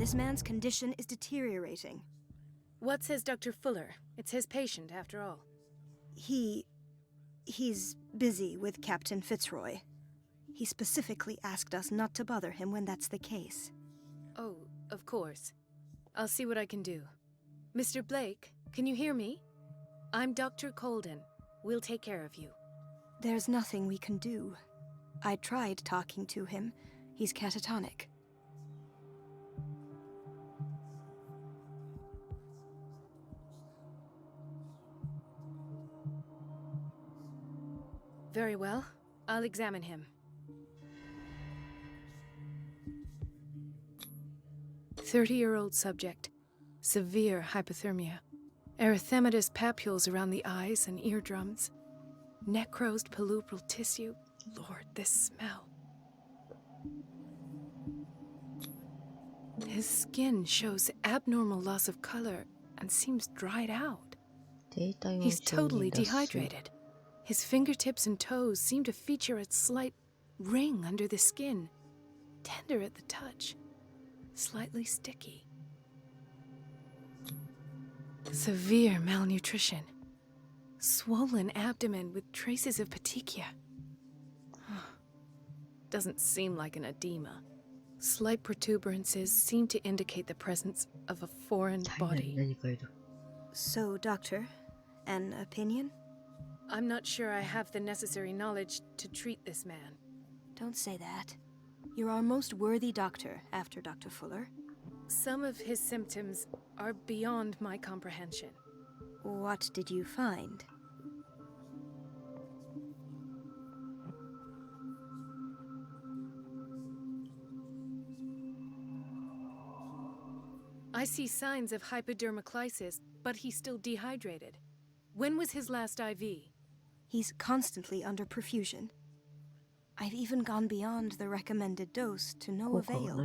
This man's condition is deteriorating. What says Dr. Fuller? It's his patient, after all. He's busy with Captain Fitzroy. He specifically asked us not to bother him when that's the case. Oh, of course. I'll see what I can do. Mr. Blake, can you hear me? I'm Dr. Colden. We'll take care of you. There's nothing we can do. I tried talking to him. He's catatonic. Very well. I'll examine him. 30-year-old subject. Severe hypothermia. Erythematous papules around the eyes and eardrums. Necrosed palpebral tissue. Lord, this smell. His skin shows abnormal loss of color and seems dried out. He's totally dehydrated. His fingertips and toes seem to feature a slight ring under the skin. Tender at the touch. Slightly sticky. Severe malnutrition. Swollen abdomen with traces of petechia. Doesn't seem like an edema. Slight protuberances seem to indicate the presence of a foreign body. So, Doctor, an opinion? I'm not sure I have the necessary knowledge to treat this man. Don't say that. You're our most worthy doctor after Dr. Fuller. Some of his symptoms are beyond my comprehension. What did you find? I see signs of hypodermoclysis, but he's still dehydrated. When was his last IV? He's constantly under perfusion. I've even gone beyond the recommended dose to no avail.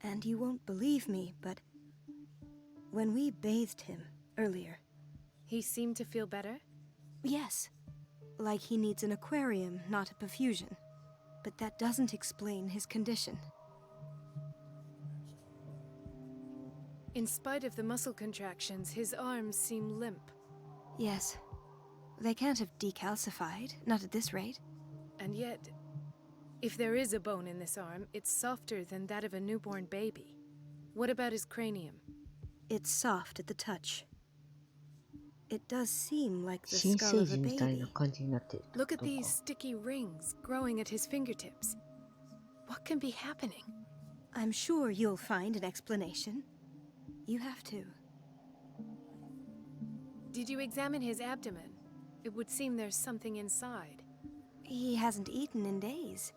And you won't believe me, but when we bathed him earlier... He seemed to feel better? Yes. Like he needs an aquarium, not a perfusion. But that doesn't explain his condition. In spite of the muscle contractions, his arms seem limp. Yes. They can't have decalcified, not at this rate. And yet, if there is a bone in this arm, it's softer than that of a newborn baby. What about his cranium? It's soft at the touch. It does seem like the skull of a baby. Look at these sticky rings growing at his fingertips. What can be happening? I'm sure you'll find an explanation. You have to. Did you examine his abdomen? It would seem there's something inside. He hasn't eaten in days.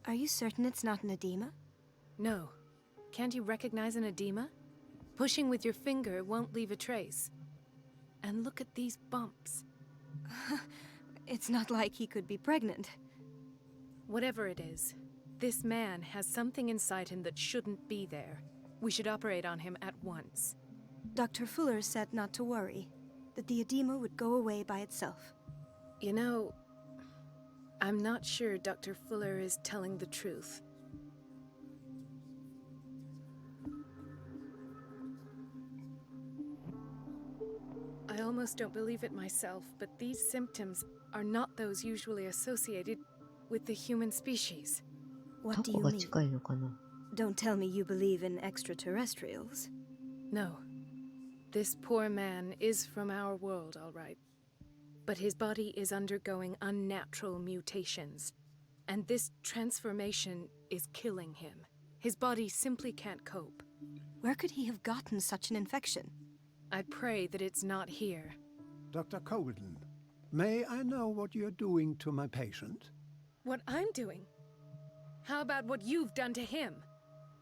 Are you certain it's not an edema? No. Can't you recognize an edema? Pushing with your finger won't leave a trace. And look at these bumps. It's not like he could be pregnant. Whatever it is, this man has something inside him that shouldn't be there. We should operate on him at once. Dr. Fuller said not to worry, that the edema would go away by itself. You know, I'm not sure Dr. Fuller is telling the truth. I almost don't believe it myself, but these symptoms are not those usually associated with the human species. What do you mean? Don't tell me you believe in extraterrestrials. No. This poor man is from our world, all right. But his body is undergoing unnatural mutations. And this transformation is killing him. His body simply can't cope. Where could he have gotten such an infection? I pray that it's not here. Dr. Colden, may I know what you're doing to my patient? What I'm doing? How about what you've done to him?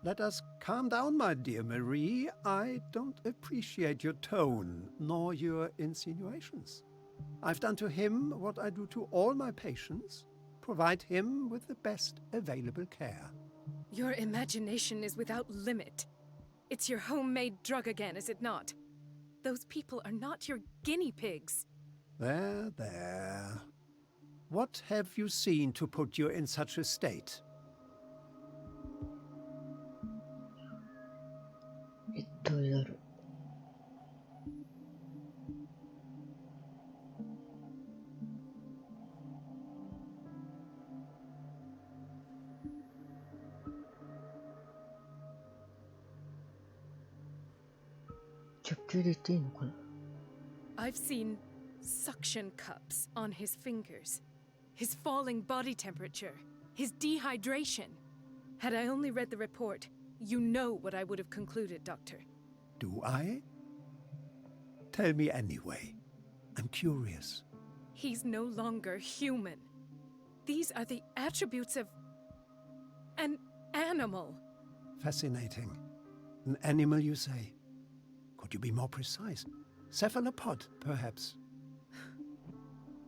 Let us calm down, my dear Marie. I don't appreciate your tone, nor your insinuations. I've done to him what I do to all my patients. Provide him with the best available care. Your imagination is without limit. It's your homemade drug again, is it not? Those people are not your guinea pigs. There, there. What have you seen to put you in such a state? I've seen suction cups on his fingers, his falling body temperature, his dehydration. Had I only read the report, you know what I would have concluded, Doctor. Do I? Tell me anyway. I'm curious. He's no longer human. These are the attributes of an animal. Fascinating. An animal, you say? Could you be more precise? Cephalopod, perhaps?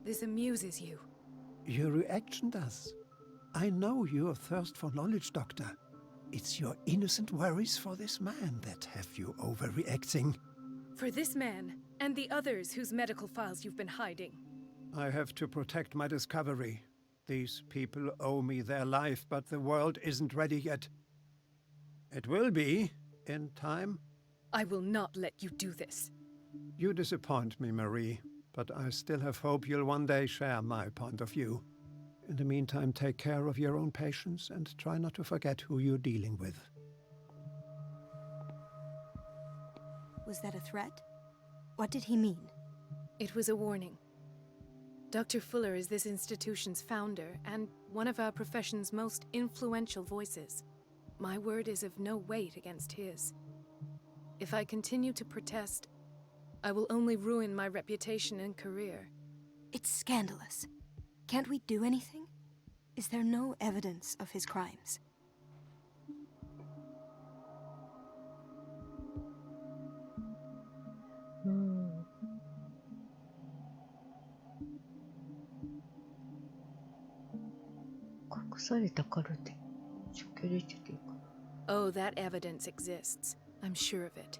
This amuses you. Your reaction does. I know your thirst for knowledge, Doctor. It's your innocent worries for this man that have you overreacting. For this man, and the others whose medical files you've been hiding. I have to protect my discovery. These people owe me their life, but the world isn't ready yet. It will be, in time. I will not let you do this. You disappoint me, Marie, but I still have hope you'll one day share my point of view. In the meantime, take care of your own patients and try not to forget who you're dealing with. Was that a threat? What did he mean? It was a warning. Dr. Fuller is this institution's founder and one of our profession's most influential voices. My word is of no weight against his. If I continue to protest, I will only ruin my reputation and career. It's scandalous. Can't we do anything? Is there no evidence of his crimes? Oh, that evidence exists. I'm sure of it.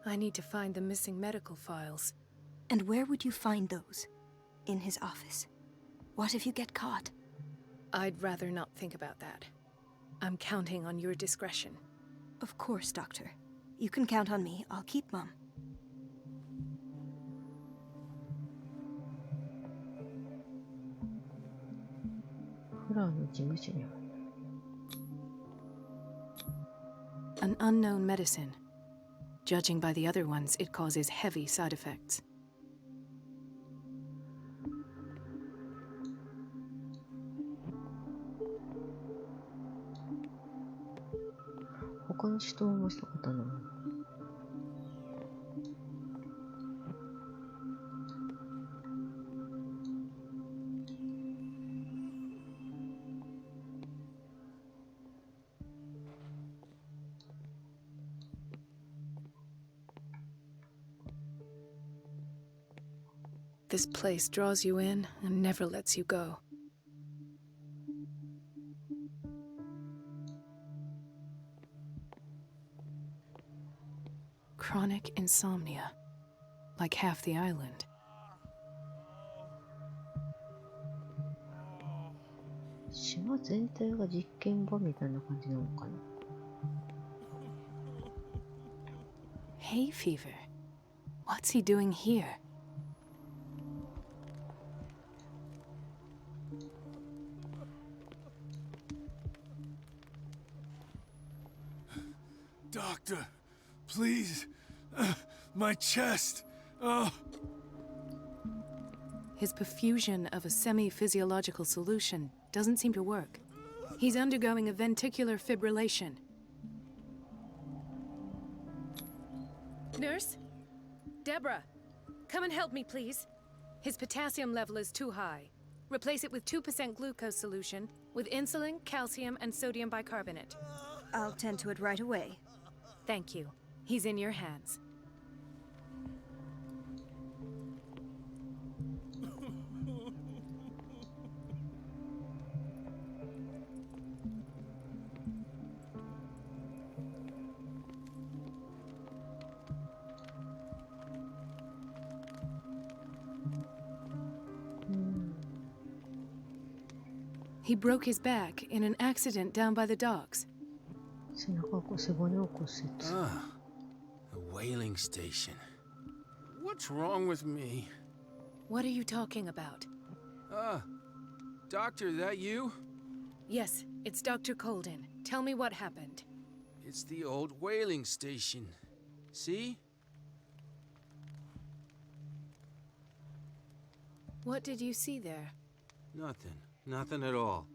I need to find the missing medical files. And where would you find those? In his office? What if you get caught? I'd rather not think about that. I'm counting on your discretion. Of course, Doctor. You can count on me. I'll keep Mum. An unknown medicine. Judging by the other ones, it causes heavy side effects. This place draws you in and never lets you go. Chronic insomnia, like half the island. Hay fever. What's he doing here? Doctor, please. My chest. Oh. His perfusion of a semi-physiological solution doesn't seem to work. He's undergoing a ventricular fibrillation. Nurse? Deborah, come and help me, please. His potassium level is too high. Replace it with 2% glucose solution with insulin, calcium, and sodium bicarbonate. I'll tend to it right away. Thank you. He's in your hands. He broke his back in an accident down by the docks. Ah, the whaling station. What's wrong with me? What are you talking about? Doctor, that you? Yes, it's Dr. Colden. Tell me what happened. It's the old whaling station. See? What did you see there? Nothing. Nothing at all.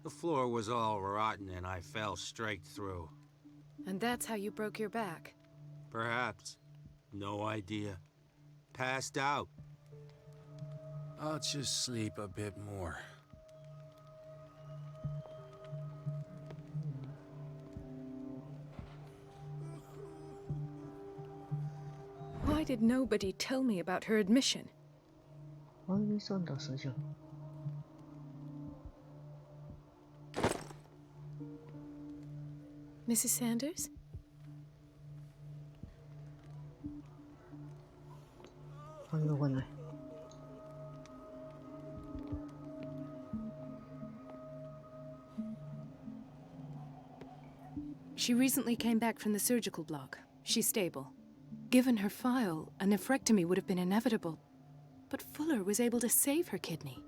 The floor was all rotten and I fell straight through. And that's how you broke your back? Perhaps. No idea. Passed out. I'll just sleep a bit more. Why did nobody tell me about her admission? あゆみさんだすじゃん。Mrs. Sanders? 反応がない。She recently came back from the surgical block. She's stable. Given her file, a nephrectomy would have been inevitable. But Fuller was able to save her kidney.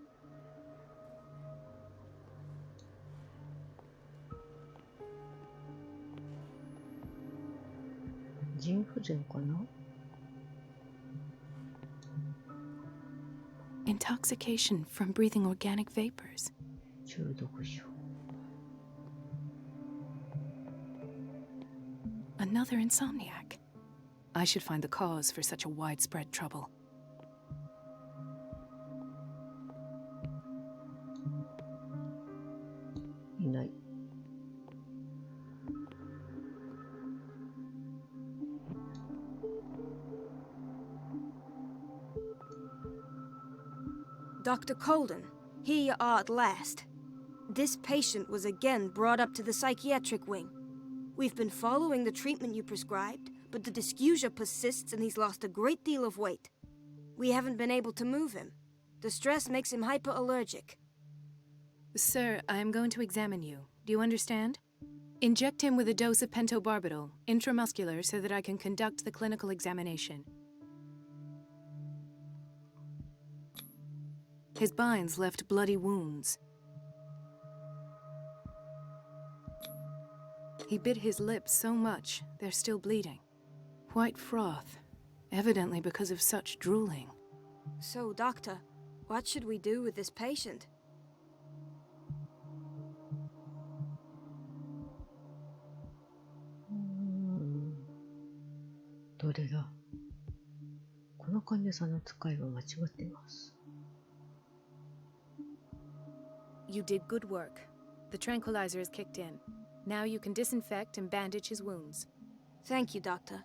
Intoxication from breathing organic vapors. 中毒症。 Another insomniac. I should find the cause for such a widespread trouble. Dr. Colden, here you are at last. This patient was again brought up to the psychiatric wing. We've been following the treatment you prescribed, but the dysgeusia persists and he's lost a great deal of weight. We haven't been able to move him. The stress makes him hyperallergic. Sir, I am going to examine you. Do you understand? Inject him with a dose of pentobarbital, intramuscular, so that I can conduct the clinical examination. His binds left bloody wounds. He bit his lips so much, they're still bleeding. White froth, evidently because of such drooling. So, Doctor, what should we do with this patient? どれだ。この患者さんの使いは間違っています。You did good work. The tranquilizer is kicked in. Now you can disinfect and bandage his wounds. Thank you, Doctor.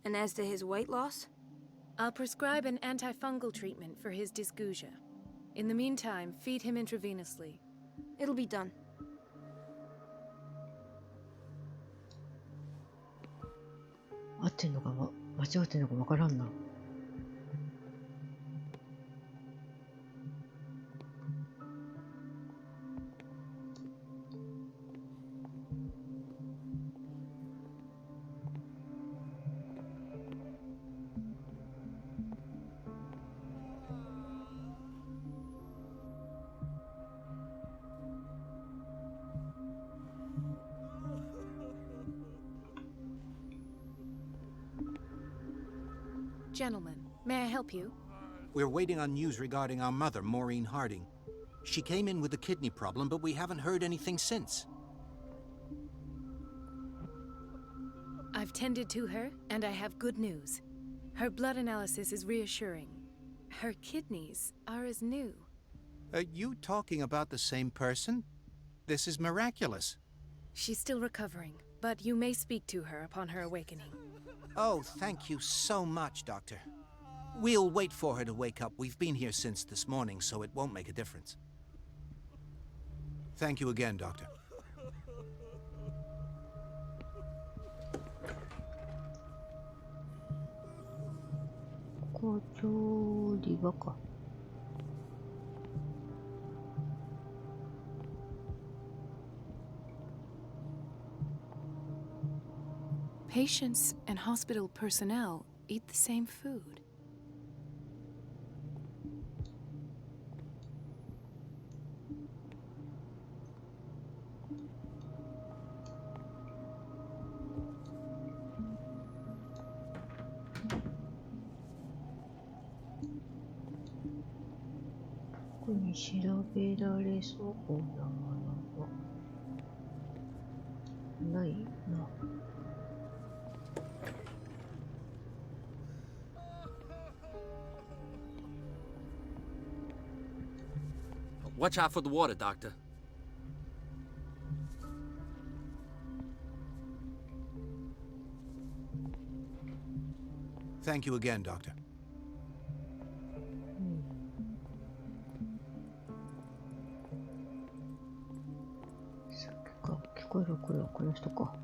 And as to his weight loss? I'll prescribe an antifungal treatment for his dysgeusia. In the meantime, feed him intravenously. It'll be done. 合ってんのか間違ってんのかわからんな。Gentlemen, may I help you? We're waiting on news regarding our mother, Maureen Harding. She came in with a kidney problem, but we haven't heard anything since. I've tended to her, and I have good news. Her blood analysis is reassuring. Her kidneys are as new. Are you talking about the same person? This is miraculous. She's still recovering, but you may speak to her upon her awakening. Oh, thank you so much, Doctor. We'll wait for her to wake up. We've been here since this morning, so it won't make a difference. Thank you again, Doctor. ここ調理場か。Patients and hospital personnel eat the same food. 特に調べられそうなものはないな。Watch out for the water, Doctor. Thank you again, Doctor. さっきか聞こえる声はこの人か。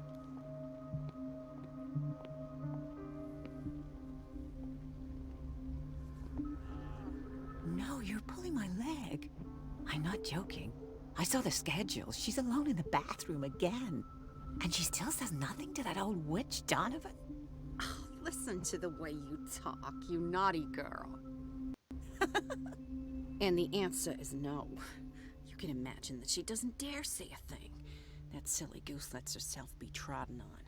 No, you're pulling my leg. I'm not joking. I saw the schedule. She's alone in the bathroom again. And she still says nothing to that old witch, Donovan? Oh, listen to the way you talk, you naughty girl. And the answer is no. You can imagine that she doesn't dare say a thing. That silly goose lets herself be trodden on.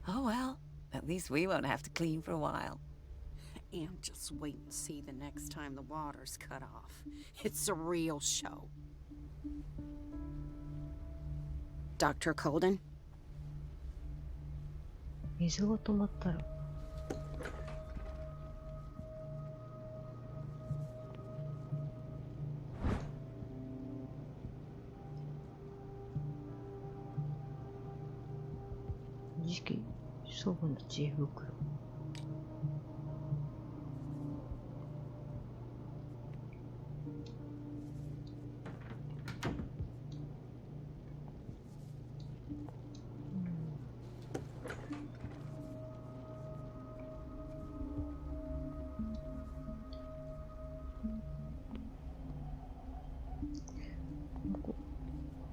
Oh well, at least we won't have to clean for a while. And just wait and see the next time the water's cut off. It's a real show. Dr. Colden? 水が止まったら。時期、祖母の知恵袋。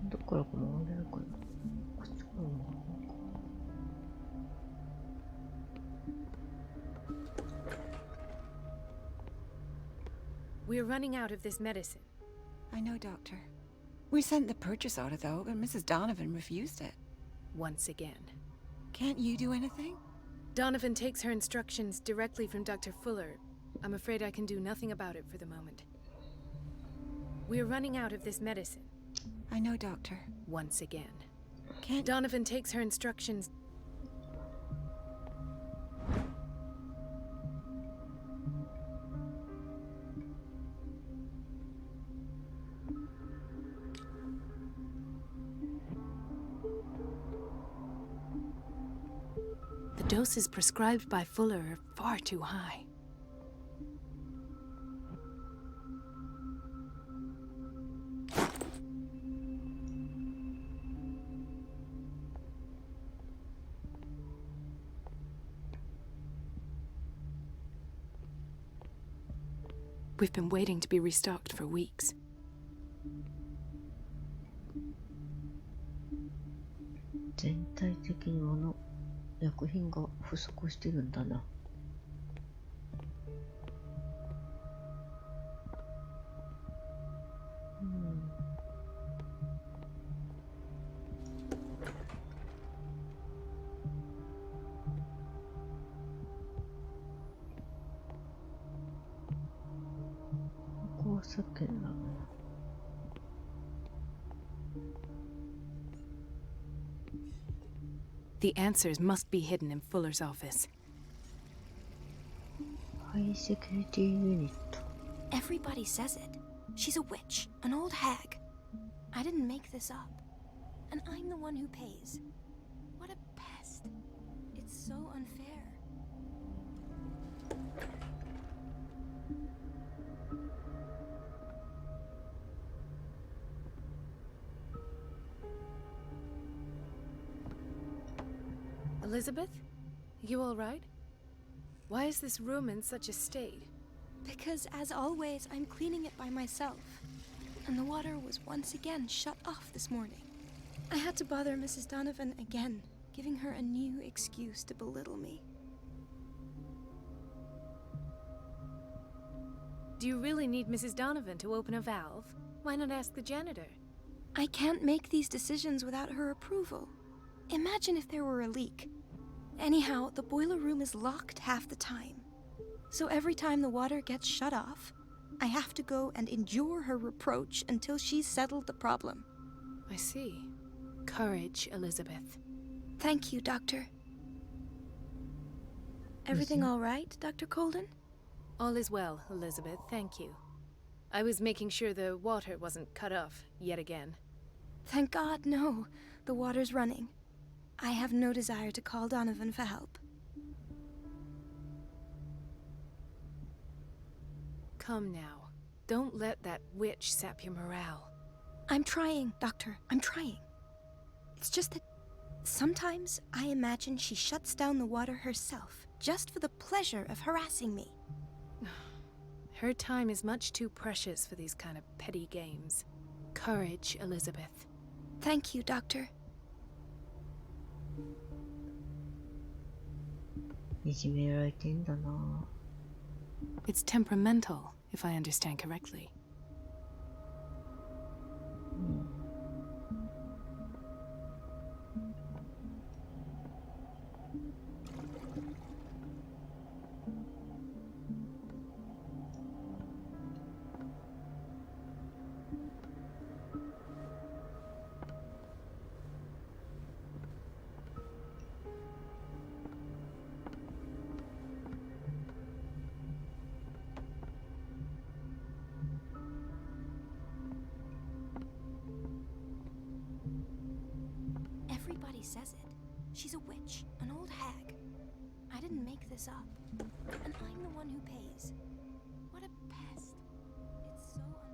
どっからか回れるかな。こっちから回るのか。We're running out of this medicine. I know, Doctor. We sent the purchase order, though, but Mrs. Donovan refused it. Once again. Can't you do anything? Donovan takes her instructions directly from Dr. Fuller. I'm afraid I can do nothing about it for the moment. We're running out of this medicine. I know, Doctor. Once again. Can't... Donovan takes her instructions... The doses prescribed by Fuller are far too high. We've been waiting to be restocked for weeks. 全体的に薬品が不足してるんだな。ここはさっきのだな。The answers must be hidden in Fuller's office. High security unit. Everybody says it. She's a witch, an old hag. I didn't make this up. And I'm the one who pays. What a pest. It's so unfair. Elizabeth? You all right? Why is this room in such a state? Because, as always, I'm cleaning it by myself. And the water was once again shut off this morning. I had to bother Mrs. Donovan again, giving her a new excuse to belittle me. Do you really need Mrs. Donovan to open a valve? Why not ask the janitor? I can't make these decisions without her approval. Imagine if there were a leak. Anyhow, the boiler room is locked half the time. So every time the water gets shut off, I have to go and endure her reproach until she's settled the problem. I see. Courage, Elizabeth. Thank you, Doctor. Everything all right, Dr. Colden? All is well, Elizabeth, thank you. I was making sure the water wasn't cut off yet again. Thank God, no. The water's running. I have no desire to call Donovan for help. Come now. Don't let that witch sap your morale. I'm trying, Doctor. I'm trying. It's just that sometimes I imagine she shuts down the water herself, just for the pleasure of harassing me. Her time is much too precious for these kind of petty games. Courage, Elizabeth. Thank you, Doctor. いじめられてんだな。 It's temperamental, if I understand correctly. Everybody says it. She's a witch, an old hag. I didn't make this up. And I'm the one who pays. What a pest. It's so unfair.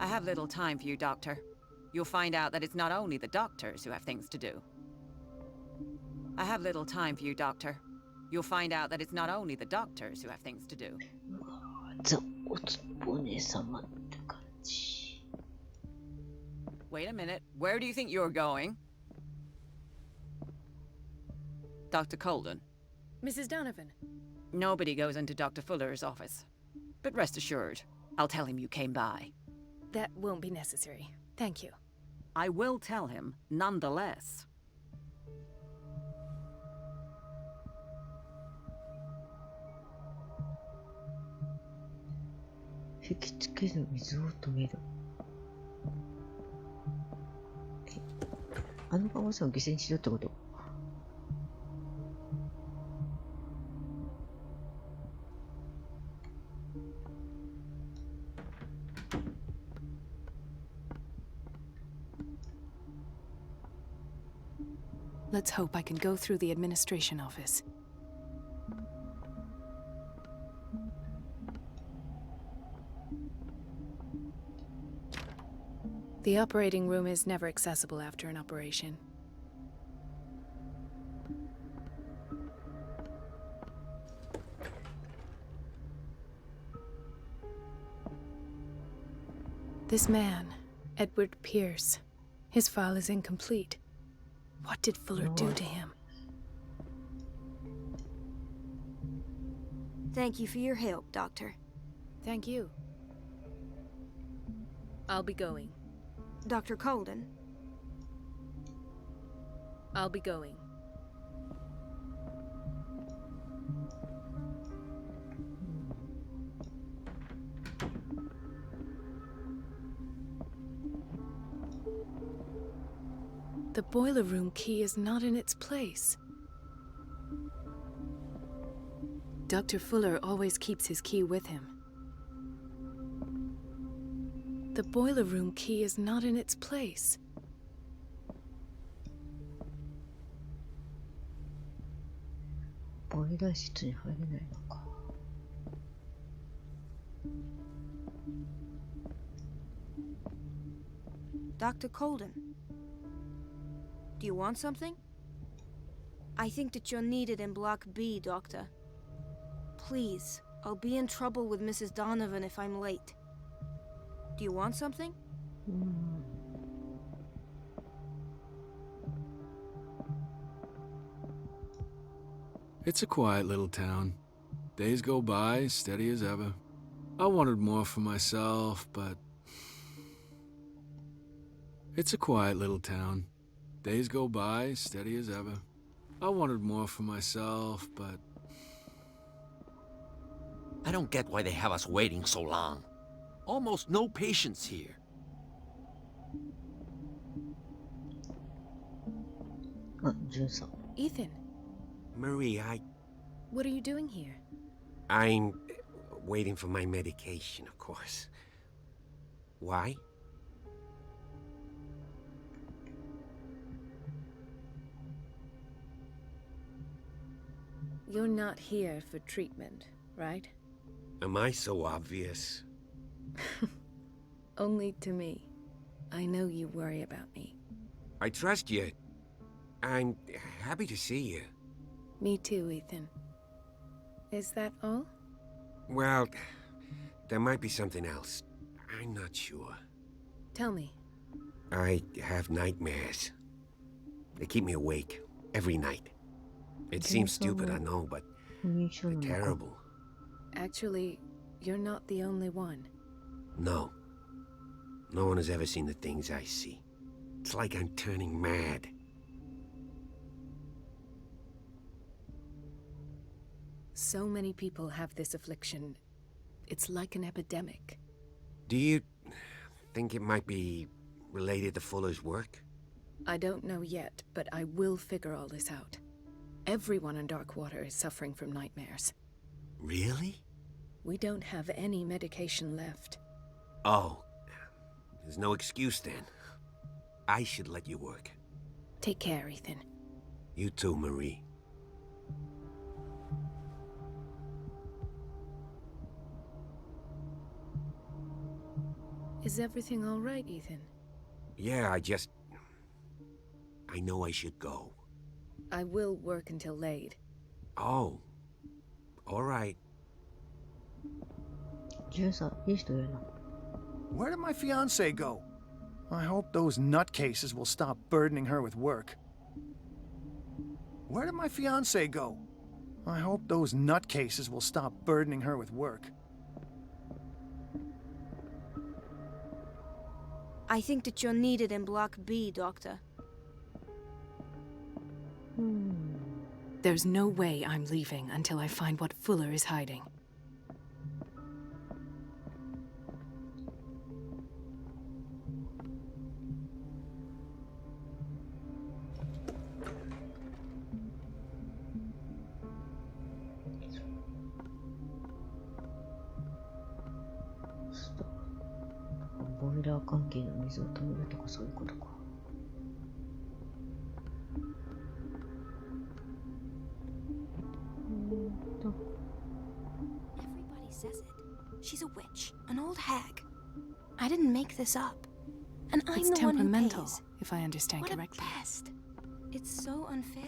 I have little time for you, Doctor. You'll find out that it's not only the doctors who have things to do. I have little time for you, Doctor. You'll find out that it's not only the doctors who have things to do. ザ・おつぼね様って感じ。 Wait a minute. Where do you think you're going? Dr. Colden. Mrs. Donovan. Nobody goes into Dr. Fuller's office. But rest assured, I'll tell him you came by. That won't be necessary. Thank you. I will tell him, nonetheless. 引きつける水を止める。あの看護師さんを犠牲にしろってこと？ Let's hope I can go through the administration office. The operating room is never accessible after an operation. This man, Edward Pierce, his file is incomplete. What did Fuller do to him? Thank you for your help, Doctor. Thank you. I'll be going. Dr. Colden. I'll be going. The boiler room key is not in its place. Dr. Fuller always keeps his key with him. The boiler room key is not in its place. Boiler 室に入れないのか。Dr. Colden. Do you want something? I think that you're needed in Block B, Doctor. Please, I'll be in trouble with Mrs. Donovan if I'm late. Do you want something? It's a quiet little town. Days go by, steady as ever. I wanted more for myself, but It's a quiet little town. Days go by, steady as ever. I wanted more for myself, but... I don't get why they have us waiting so long. Almost no patience here. Ethan, Marie, what are you doing here? I'm waiting for my medication, of course. Why? You're not here for treatment, right? Am I so obvious? Only to me. I know you worry about me. I trust you. I'm happy to see you. Me too, Ethan. Is that all? Well, there might be something else. I'm not sure. Tell me. I have nightmares. They keep me awake every night. It seems stupid, I know, but they're terrible. Actually, you're not the only one. No. No one has ever seen the things I see. It's like I'm turning mad. So many people have this affliction. It's like an epidemic. Do you think it might be related to Fuller's work? I don't know yet, but I will figure all this out. Everyone in Darkwater is suffering from nightmares. Really? We don't have any medication left. Oh. There's no excuse then. I should let you work. Take care, Ethan. You too, Marie. Is everything all right, Ethan? Yeah, I know I should go. I will work until late. Oh. All right. Where did my fiancée go? I hope those nutcases will stop burdening her with work. Where did my fiancée go? I hope those nutcases will stop burdening her with work. I think that you're needed in Block B, Doctor. There's no way I'm leaving until I find what Fuller is hiding. Everybody says it. She's a witch, an old hag. I didn't make this up. And I'm It's the one who temperamental, pays. if I understand What correctly. a pest. It's so unfair.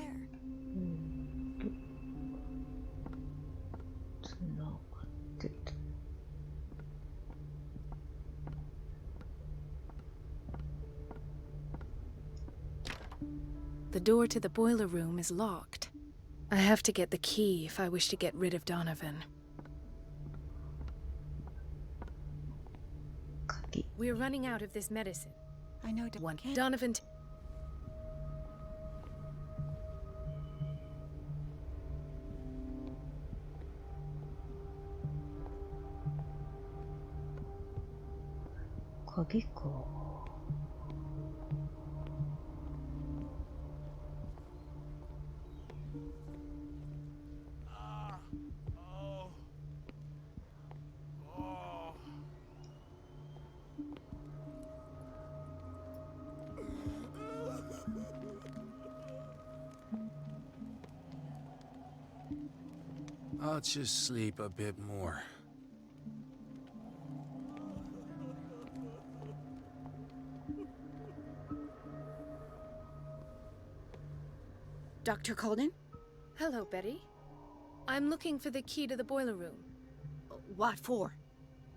The door to the boiler room is locked. I have to get the key if I wish to get rid of Donovan. We're running out of this medicine. I know. Want Donovan to... I'll just sleep a bit more. Dr. Colden? Hello, Betty. I'm looking for the key to the boiler room. What for?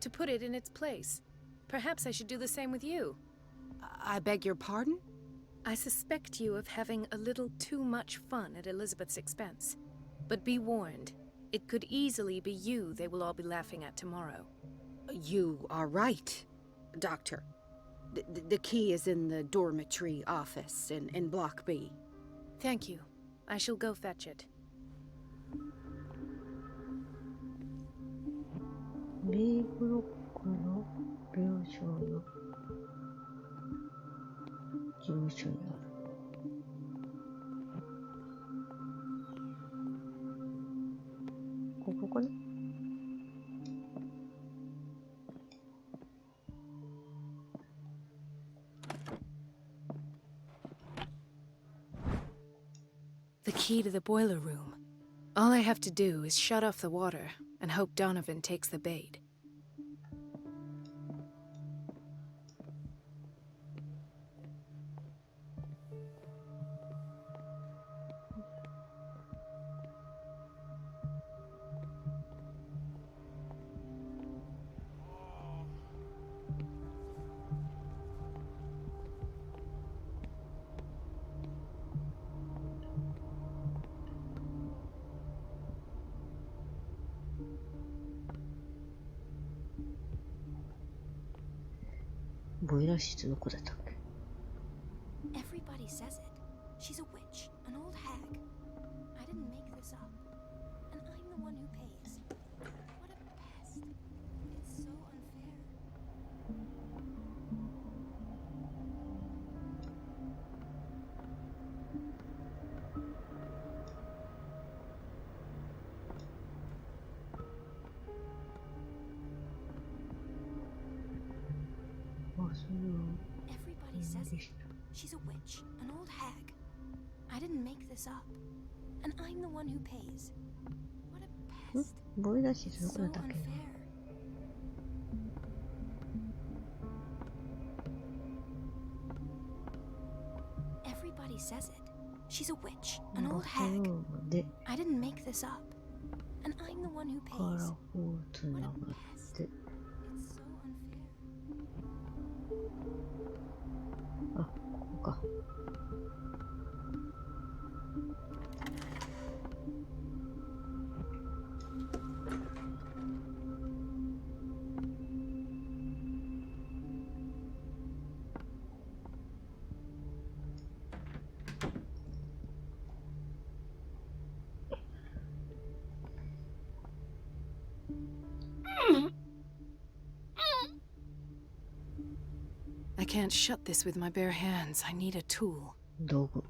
To put it in its place. Perhaps I should do the same with you. I beg your pardon? I suspect you of having a little too much fun at Elizabeth's expense. But be warned, it could easily be you they will all be laughing at tomorrow. You are right, Doctor. The key is in the dormitory office in Block B. Thank you. I shall go fetch it. B ブロックの病床の事務所にある。ここかな。The key to the boiler room. All I have to do is shut off the water and hope Donovan takes the bait. Everybody says it. She's a witch, an old hag. I didn't make this up. And I'm the one who pays. What a pest. It's so unfair. Everybody says it. She's a witch, an old hag. I didn't make this up. And I'm the one who pays. What a pest. It's so unfair. Everybody says it. She's a witch, an old hag. I didn't make this up. And I'm the one who pays. What a pest. It's so unfair. あ、ここか。I can't shut this with my bare hands. I need a tool. 道具。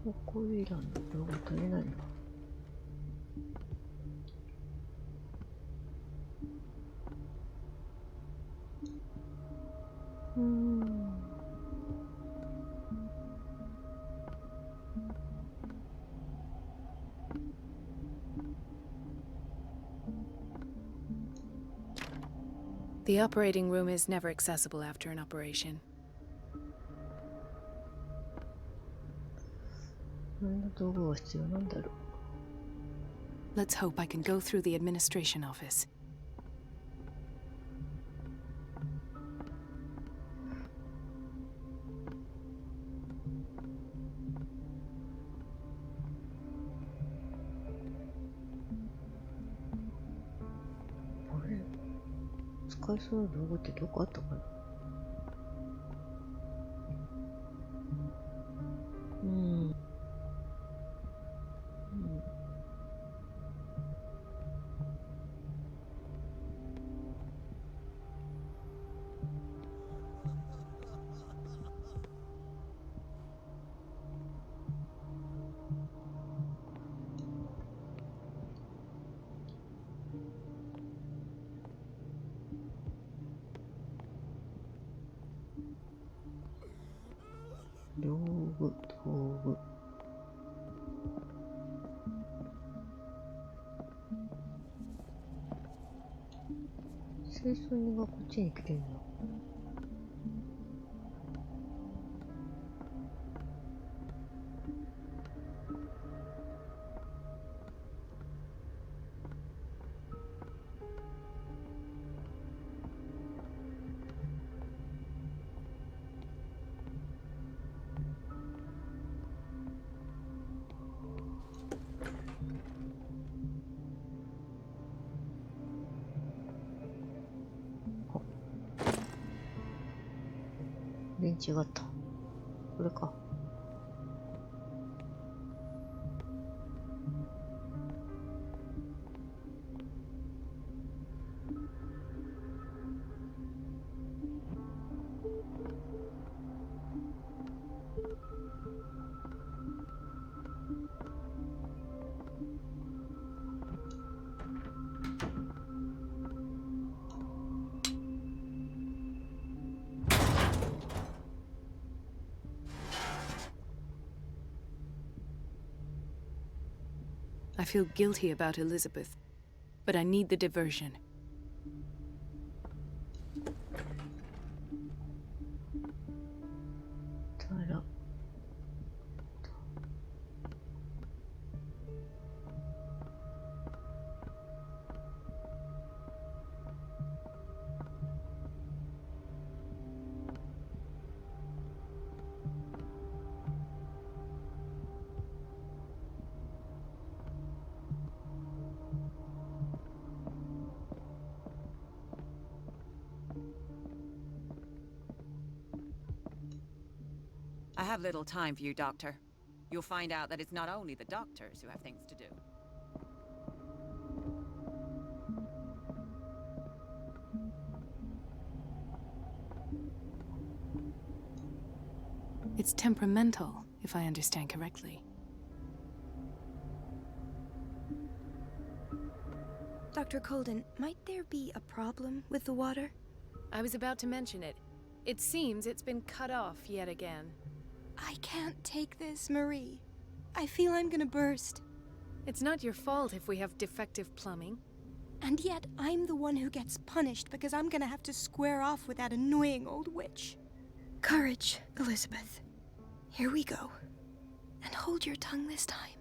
ここいらんの道具取れないの。The operating room is never accessible after an operation. 何の道具が必要なんだろう。 Let's hope I can go through the administration office.あれ、使えそうな道具ってどこあったかな。道具。清掃人がこっちに来てるの。ベンチがあった。これか。I feel guilty about Elizabeth, but I need the diversion. I have little time for you, Doctor. You'll find out that it's not only the doctors who have things to do. It's temperamental, if I understand correctly. Dr. Colden, might there be a problem with the water? I was about to mention it. It seems it's been cut off yet again. I can't take this, Marie. I feel I'm gonna burst. It's not your fault if we have defective plumbing. And yet, I'm the one who gets punished because I'm gonna have to square off with that annoying old witch. Courage, Elizabeth. Here we go. And hold your tongue this time.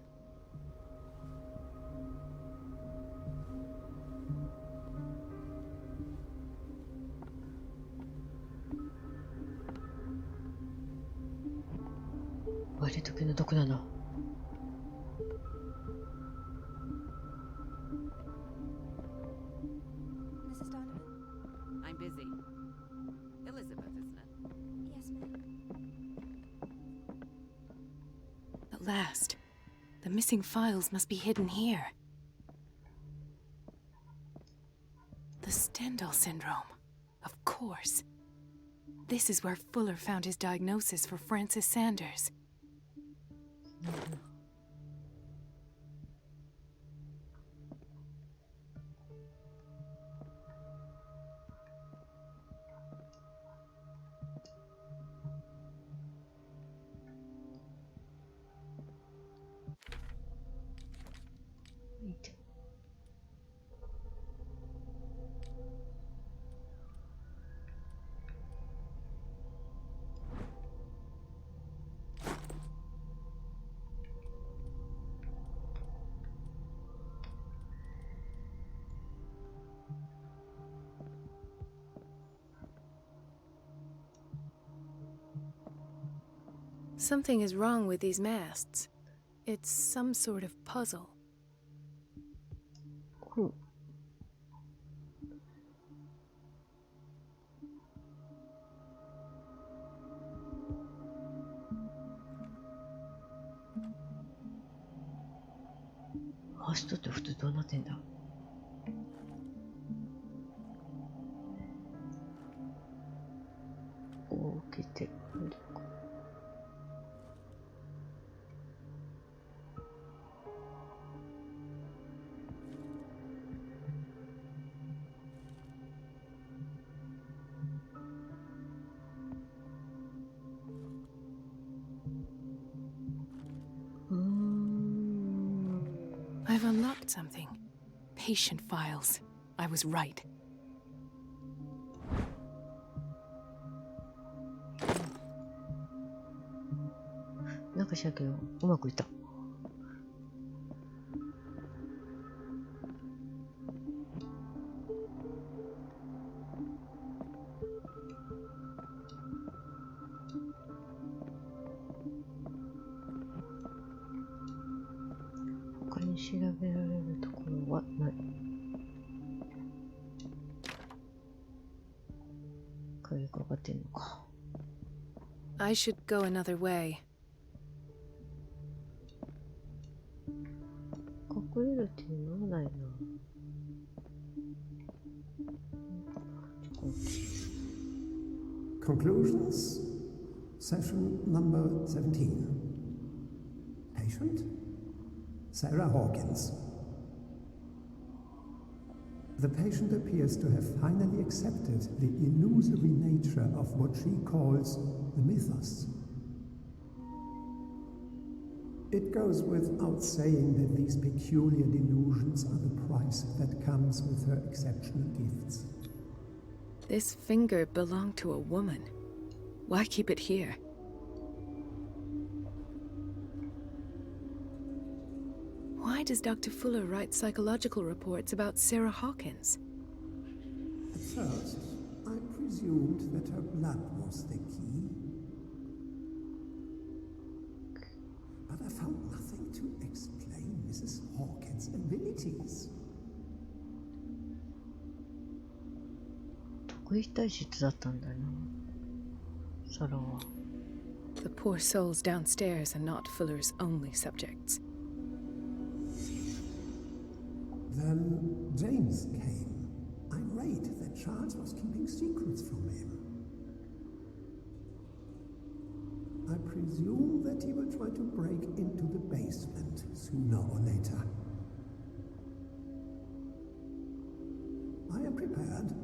Mrs. Donovan, I'm busy. Elizabeth, isn't it? Yes, ma'am. At last. The missing files must be hidden here. The Stendhal syndrome. Of course. This is where Fuller found his diagnosis for Francis Sanders. Something is wrong with these masts. It's some sort of puzzle. Mast って普通どうなってんだ? I've unlocked something. Patient files. I was right. I should go another way. 隠れるっていうのはないな。Conclusions. Session number 17. Patient? Sarah Hawkins. The patient appears to have finally accepted the illusory nature of what she calls the mythos. It goes without saying that these peculiar delusions are the price that comes with her exceptional gifts. This finger belonged to a woman. Why keep it here? Why does Dr. Fuller write psychological reports about Sarah Hawkins? At first, I presumed that her blood was the key. But I found nothing to explain Mrs. Hawkins' abilities. 特異体質だったんだな、サラは。The poor souls downstairs are not Fuller's only subjects. Then James came, irate that Charles was keeping secrets from him. I presume that he will try to break into the basement sooner or later. I am prepared.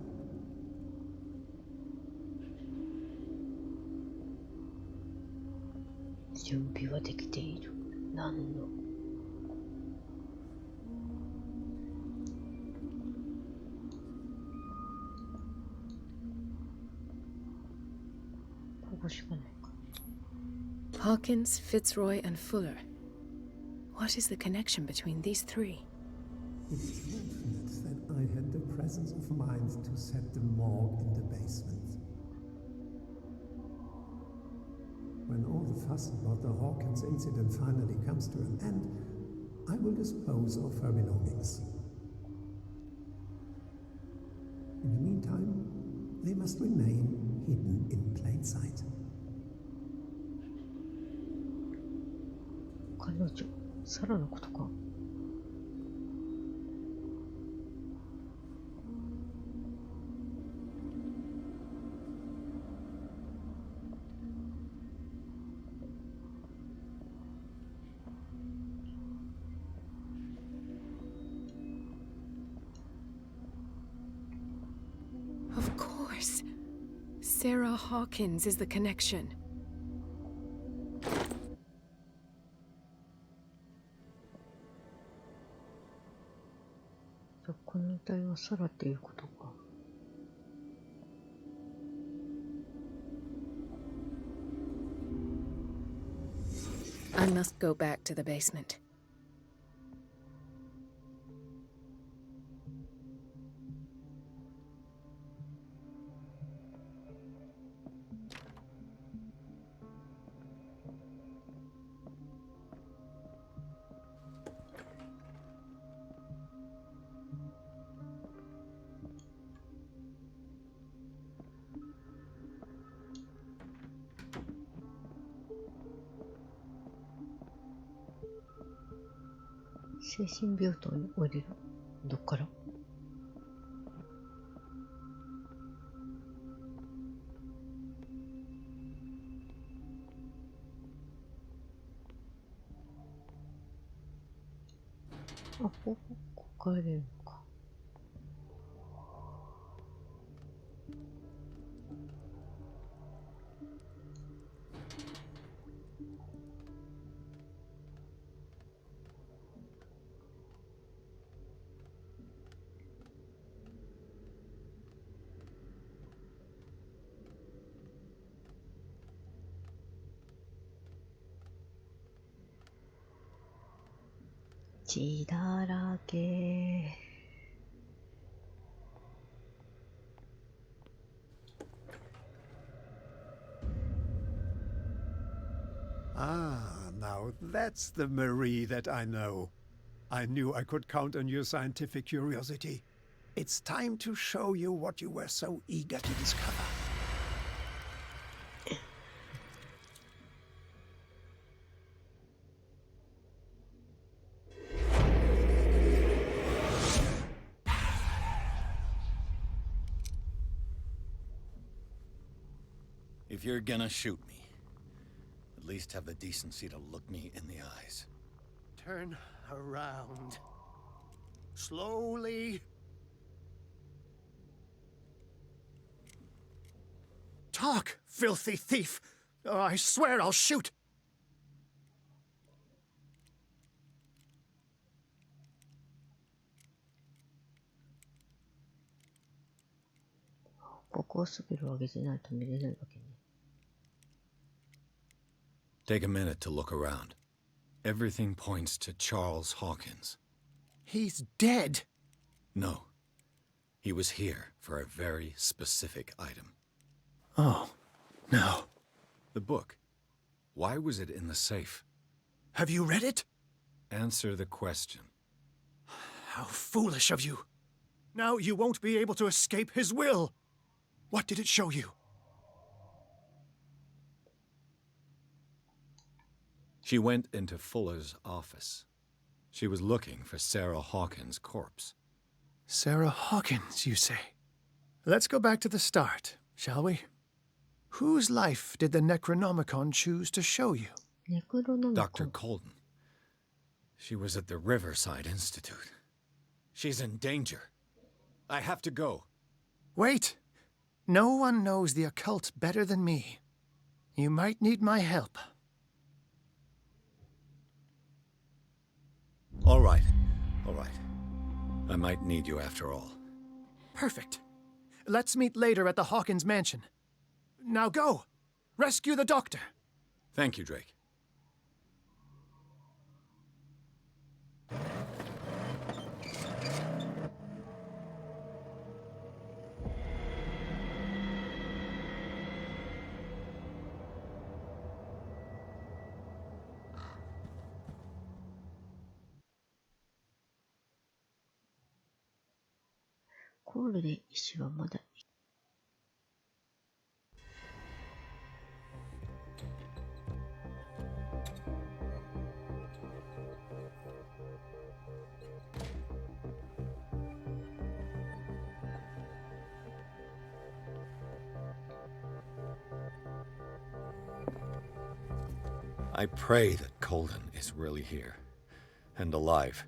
準備はできている。何の。ここしかないか。Hawkins, Fitzroy, and Fuller. What is the connection between these three? It is fortunate that I had the presence of mind to set the morgue in the basement. When all the fuss about the Hawkins incident finally comes to an end, I will dispose of her belongings. In the meantime, they must remain hidden in plain sight. 彼女、サラのことか。Of course. Sarah Hawkins is the connection. この遺体はサラっていうことか。I must go back to the basement. 精神病棟に降りる。どっから？あ、ここ帰れるのか。血だらけ。Ah, now that's the Marie that I know. I knew I could count on your scientific curiosity. It's time to show you what you were so eager to discover. If you're gonna shoot me, at least have the decency to look me in the eyes. Turn around. Slowly. Talk, filthy thief! Or I swear I'll shoot! ここをスキルを上げてないと見れないわけね。Take a minute to look around. Everything points to Charles Hawkins. He's dead! No. He was here for a very specific item. Oh, no. The book. Why was it in the safe? Have you read it? Answer the question. How foolish of you. Now you won't be able to escape his will. What did it show you? She went into Fuller's office. She was looking for Sarah Hawkins' corpse. Sarah Hawkins, you say? Let's go back to the start, shall we? Whose life did the Necronomicon choose to show you? Dr. Colden. She was at the Riverside Institute. She's in danger. I have to go. Wait. No one knows the occult better than me. You might need my help. All right. All right. I might need you after all. Perfect. Let's meet later at the Hawkins mansion. Now go! Rescue the doctor! Thank you, Drake. I pray that Colden is really here and alive.